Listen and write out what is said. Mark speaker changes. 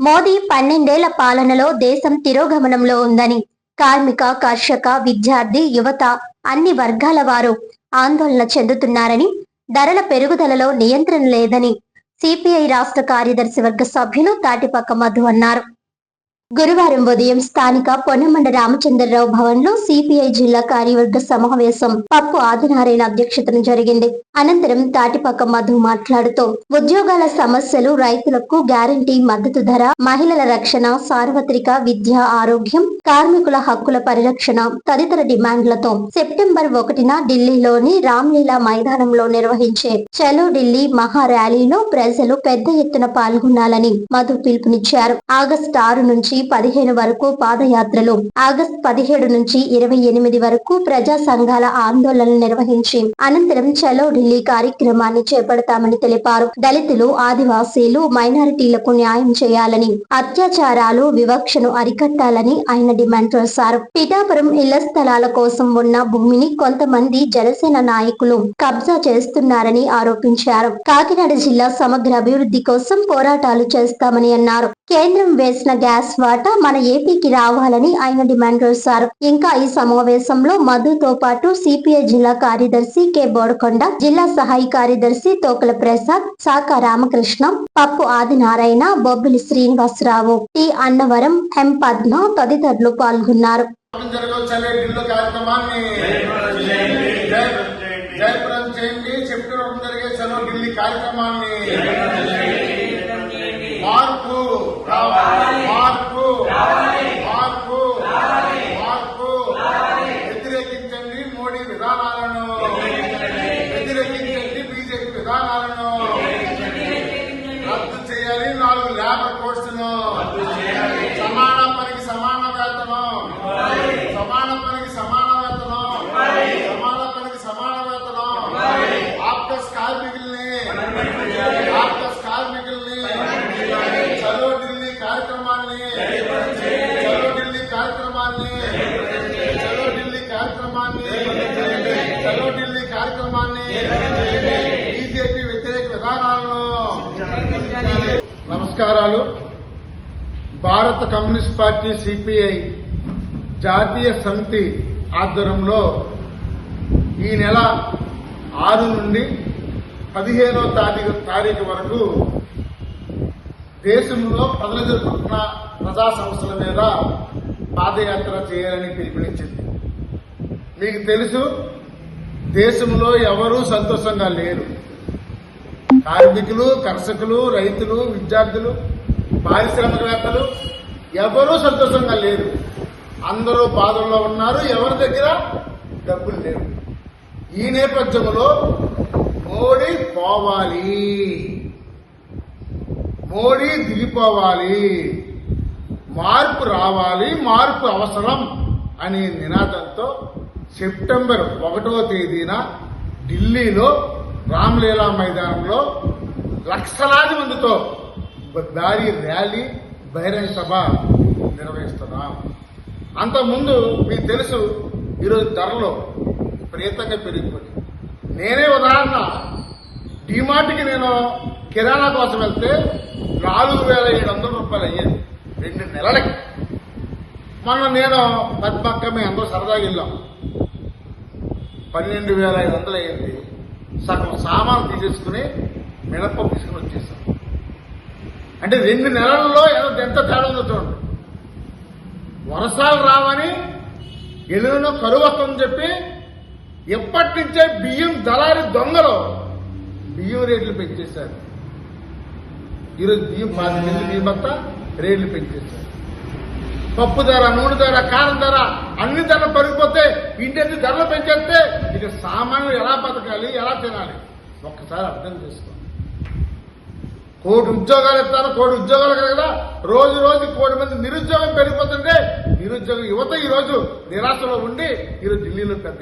Speaker 1: మోదీ 12 పాలనలో దేశం తిరోగమనంలో ఉందని, కార్మిక, కర్షక, విద్యార్థి, యువత అన్ని వర్గాల వారు ఆందోళన చెందుతున్నారని, ధరల పెరుగుదలలో నియంత్రణ లేదని సిపిఐ రాష్ట్ర కార్యదర్శి వర్గ సభ్యులు తాటిపక్క మధు అన్నారు. గురువారం ఉదయం స్థానిక పొన్నమండ రామచంద్రరావు భవన్ లో సిపిఐ జిల్లా కార్యవర్గ సమావేశం పప్పు ఆదినారాయణ అధ్యక్షతన జరిగింది. అనంతరం తాటిపక్క మధు మాట్లాడుతూ ఉద్యోగాల సమస్యలు, రైతులకు గ్యారంటీ మద్దతు ధర, మహిళల రక్షణ, సార్వత్రిక విద్య, ఆరోగ్యం, కార్మికుల హక్కుల పరిరక్షణ తదితర డిమాండ్లతో సెప్టెంబర్ 1న ఢిల్లీలోని రామ్లీలా మైదానంలో నిర్వహించే చలో ఢిల్లీ మహా ర్యాలీలో ప్రజలు పెద్ద ఎత్తున పాల్గొనాలని మధు పిలుపునిచ్చారు. ఆగస్టు 6 నుంచి 15 వరకు పాదయాత్రలు, ఆగస్టు 17 నుంచి 28 వరకు ప్రజా సంఘాల ఆందోళనలు నిర్వహించి అనంతరం చలో ఢిల్లీ కార్యక్రమాన్ని చేపడతామని తెలిపారు. దళితులు, ఆదివాసీలు, మైనారిటీలకు న్యాయం చేయాలని, అత్యాచారాలు, వివక్షను అరికట్టాలని ఆయన డిమాండ్ చేశారు. పిఠాపురం ఇళ్ల స్థలాల కోసం ఉన్న భూమిని కొంతమంది జనసేన నాయకులు కబ్జా చేస్తున్నారని ఆరోపించారు. కాకినాడ జిల్లా సమగ్ర అభివృద్ధి కోసం పోరాటాలు చేస్తామని అన్నారు. కేంద్రం వేసిన గ్యాస్ వాటా మన ఏపీకి రావాలని ఆయన డిమాండ్ చేశారు. ఇంకా ఈ సమావేశంలో మధుతో పాటు సిపిఐ జిల్లా కార్యదర్శి కె బోడకొండ, జిల్లా సహాయ కార్యదర్శి తోకల ప్రసాద్, శాఖ రామకృష్ణ, పప్పు ఆదినారాయణ, బొబ్బిలి శ్రీనివాసరావు, టి అన్నవరం, ఎం పద్మ తదితరులు పాల్గొన్నారు.
Speaker 2: మార్పు మార్పు మార్పు మార్పు వ్యతిరేకించండి మోడీ విధానాలను, వ్యతిరేకించండి బీజేపీ విధానాలను, రద్దు చేయాలి 4 లేబర్ కోర్సును, సమాన పనికి సమాన వేతనం, సమాన పనికి సమాన వేతనం, సమాన పనికి సమాన వేతనం, ఆప్టస్ కార్మికుల్ని చలో ఢిల్లీ కార్యక్రమాన్ని చలో ఢిల్లీ కార్యక్రమాన్ని చలో ఢిల్లీ కార్యక్రమాన్ని చలో ఢిల్లీ కార్యక్రమాన్ని బీజేపీ వ్యతిరేక విధానాలను. నమస్కారాలు. భారత కమ్యూనిస్ట్ పార్టీ సిపిఐ జాతీయ సమితి ఆధ్వర్యంలో ఈ నెల 6 నుండి 15వ తారీఖు వరకు దేశంలో ప్రజలు జరుపుతున్న ప్రజా సమస్యల మీద పాదయాత్ర చేయాలని పిలుపునిచ్చింది. మీకు తెలుసు, దేశంలో ఎవరూ సంతోషంగా లేరు. కార్మికులు, కర్షకులు, రైతులు, విద్యార్థులు, పారిశ్రామికవేత్తలు ఎవరూ సంతోషంగా లేరు. అందరూ బాధల్లో ఉన్నారు. ఎవరి దగ్గర డబ్బులు లేవు. ఈ నేపథ్యంలో మోడీ పోవాలి, మోడీ దిగిపోవాలి, మార్పు రావాలి, మార్పు అవసరం అనే నినాదంతో సెప్టెంబర్ 1వ తేదీన ఢిల్లీలో రామ్లీలా మైదానంలో లక్షలాది మందితో భారీ ర్యాలీ, బహిరంగ సభ నిర్వహిస్తున్నాం. అంతకుముందు మీకు తెలుసు, ఈరోజు ధరలు విపరీతంగా పెరిగిపోయి, నేనే ఉదాహరణ, డిమార్ట్కి నేను కిరాణా కోసం వెళ్తే 4,700 రూపాయలు అయ్యేది 2 నెలలకి. మొన్న నేను పద్మక్క మేము అందరూ సరదాగా వెళ్ళాం, 12,500 అయ్యింది. సగం సామాను తీసేసుకుని మినపప్పు తీసుకుని వచ్చేసాం. అంటే 2 నెలల్లో ఎంత తేడా ఉందో చూడండి. వర్షాలు రావని, ఎలుగునో కరువు వస్తుందని చెప్పి ఎప్పటి నుంచే బియ్యం దళారి దొంగలు బియ్యం రేట్లు పెంచేశారు. ఈరోజు బియ్యం 5 కేజీలు బియ్యం బత్త రేట్లు పెంచేశారు. పప్పు ధర, నూనె ధర, కారం ధర, అన్ని ధరలు పెరిగిపోతే ఇంటి ధరలు పెంచేస్తే ఇక సామాన్యులు ఎలా బతకాలి, ఎలా తినాలి ఒక్కసారి అర్థం చేసుకోండి. 1 కోటి ఉద్యోగాలు ఇస్తాను, 1 కోటి ఉద్యోగాలు కదా, రోజు 1 కోటి మంది నిరుద్యోగం పెరిగిపోతుంటే నిరుద్యోగ యువత ఈరోజు నిరాశలో ఉండి ఈరోజు ఢిల్లీలో పెద్ద